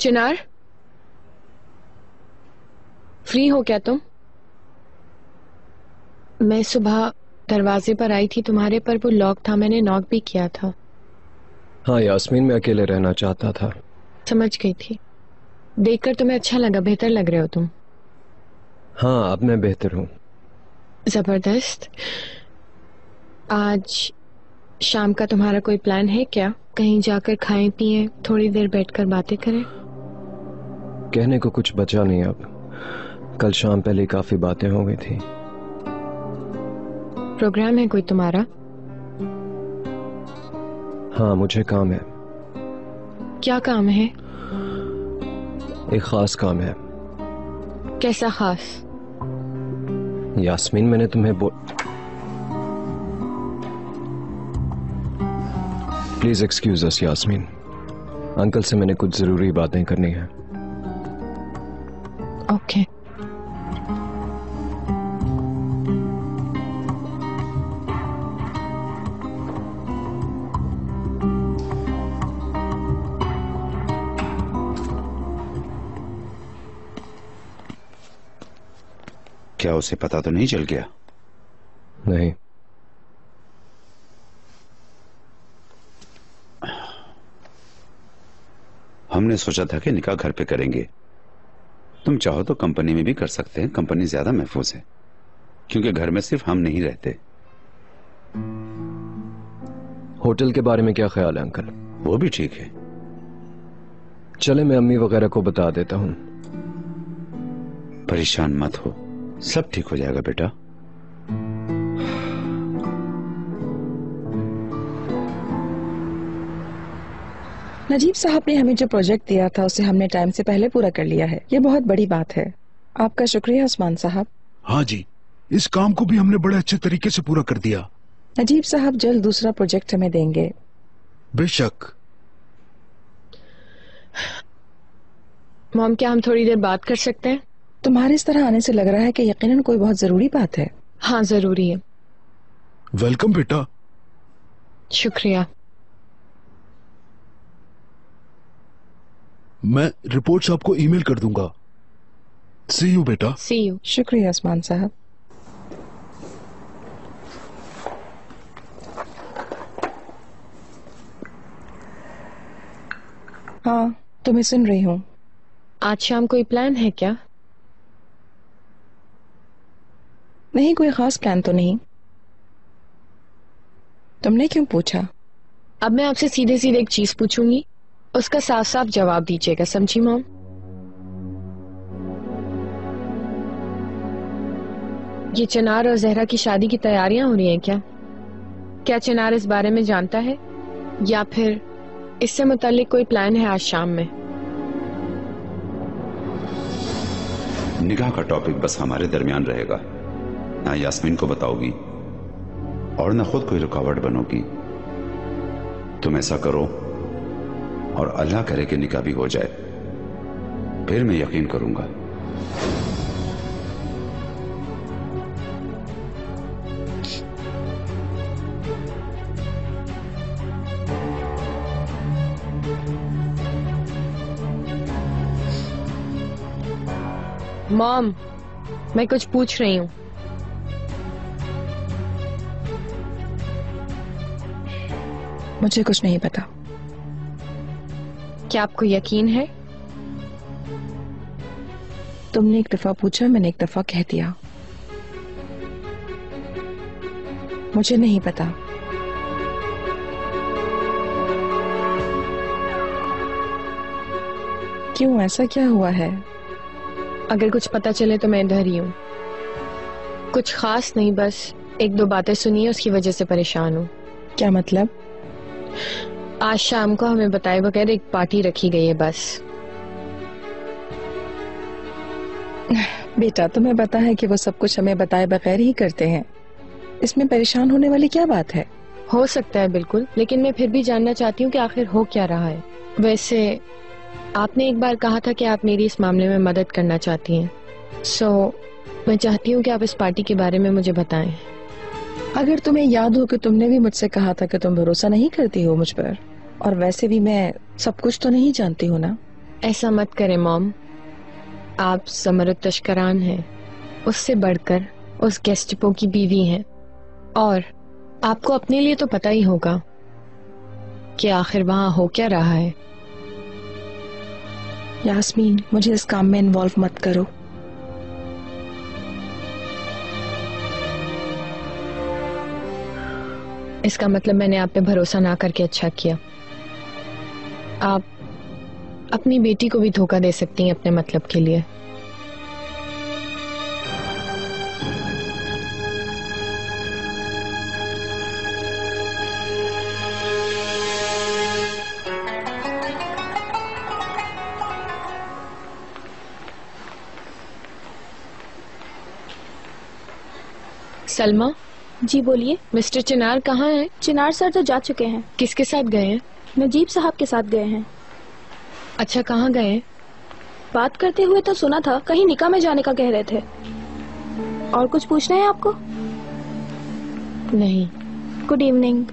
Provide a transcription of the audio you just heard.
चिनार, free हो क्या तुम? मैं सुबह दरवाजे पर आई थी तुम्हारे, पर वो लॉक था। मैंने नॉक भी किया था। हाँ यास्मीन, मैं अकेले रहना चाहता था। समझ गई थी। देखकर तुम्हें अच्छा लगा, बेहतर लग रहे हो तुम। हाँ, अब मैं बेहतर हूँ। जबरदस्त। आज शाम का तुम्हारा कोई प्लान है क्या? कहीं जाकर खाएं पिएं, थोड़ी देर बैठकर बातें करें? कहने को कुछ बचा नहीं अब। कल शाम पहले काफी बातें हो गई थी। प्रोग्राम है कोई तुम्हारा? हाँ, मुझे काम है। क्या काम है? एक खास काम है। कैसा खास? यास्मीन, मैंने तुम्हें please excuse us Yasmin. Uncle से मैंने कुछ जरूरी बातें करनी है। ओके। क्या उसे पता तो नहीं चल गया? नहीं। हमने सोचा था कि निकाह घर पे करेंगे। तुम चाहो तो कंपनी में भी कर सकते हैं। कंपनी ज्यादा महफूज है, क्योंकि घर में सिर्फ हम नहीं रहते। होटल के बारे में क्या ख्याल है अंकल? वो भी ठीक है। चले, मैं अम्मी वगैरह को बता देता हूँ। परेशान मत हो, सब ठीक हो जाएगा बेटा। नजीब साहब ने हमें जो प्रोजेक्ट दिया था उसे हमने टाइम से पहले पूरा कर लिया है। ये बहुत बड़ी बात है। आपका शुक्रिया उस्मान साहब। हाँ जी, इस काम को भी हमने बड़े अच्छे तरीके से पूरा कर दिया। नजीब साहब जल्द दूसरा प्रोजेक्ट हमें देंगे। बेशक। मॉम, क्या हम थोड़ी देर बात कर सकते हैं? तुम्हारे इस तरह आने से लग रहा है कि यकीनन कोई बहुत जरूरी बात है। हाँ, जरूरी है। वेलकम बेटा। शुक्रिया। मैं रिपोर्ट्स आपको ईमेल कर दूंगा। सी यू बेटा। सी यू। शुक्रिया उस्मान साहब। हाँ, तुम्हें सुन रही हूँ। आज शाम कोई प्लान है क्या? नहीं, कोई खास प्लान तो नहीं। तुमने क्यों पूछा? अब मैं आपसे सीधे सीधे एक चीज पूछूंगी, उसका साफ साफ जवाब दीजिएगा, समझी मॉम? ये चिनार और जहरा की शादी की तैयारियां हो रही हैं क्या? क्या चिनार इस बारे में जानता है, या फिर इससे मुताल्लिक कोई प्लान है आज शाम में? निकाह का टॉपिक बस हमारे दरमियान रहेगा। ना यास्मीन को बताओगी और ना खुद कोई रुकावट बनोगी। तुम ऐसा करो और अल्लाह करे कि निकाह भी हो जाए, फिर मैं यकीन करूंगा। मॉम, मैं कुछ पूछ रही हूँ। मुझे कुछ नहीं पता। क्या आपको यकीन है? तुमने एक दफा पूछा, मैंने एक दफा कह दिया। मुझे नहीं पता। क्यों, ऐसा क्या हुआ है? अगर कुछ पता चले तो मैं इधर ही हूँ। कुछ खास नहीं, बस एक दो बातें सुनी है, उसकी वजह से परेशान हूँ। क्या मतलब? आज शाम को हमें बताए बगैर एक पार्टी रखी गई है बस। बेटा, तुम्हें पता है कि वो सब कुछ हमें बताए बगैर ही करते हैं। इसमें परेशान होने वाली क्या बात है? हो सकता है बिल्कुल, लेकिन मैं फिर भी जानना चाहती हूँ कि आखिर हो क्या रहा है। वैसे आपने एक बार कहा था कि आप मेरी इस मामले में मदद करना चाहती हैं, मैं चाहती हूँ कि आप इस पार्टी के बारे में मुझे बताएं। अगर तुम्हें याद हो कि तुमने भी मुझसे कहा था कि तुम भरोसा नहीं करती हो मुझ पर, और वैसे भी मैं सब कुछ तो नहीं जानती हूँ ना, ऐसा मत करें मॉम, आप समरुत तश्करान हैं, उससे बढ़कर उस गेस्टिपो की बीवी हैं, और आपको अपने लिए तो पता ही होगा कि आखिर वहां हो क्या रहा है। यास्मीन, मुझे इस काम में इन्वॉल्व मत करो। इसका मतलब मैंने आप पे भरोसा ना करके अच्छा किया। आप अपनी बेटी को भी धोखा दे सकती हैं अपने मतलब के लिए। सलमा। जी बोलिए। मिस्टर चिनार कहाँ हैं? चिनार सर तो जा चुके हैं। किसके साथ गए हैं? नजीब साहब के साथ गए हैं। अच्छा, कहाँ गए हैं? बात करते हुए तो सुना था कहीं निकाह में जाने का कह रहे थे। और कुछ पूछना है आपको? नहीं। Good evening.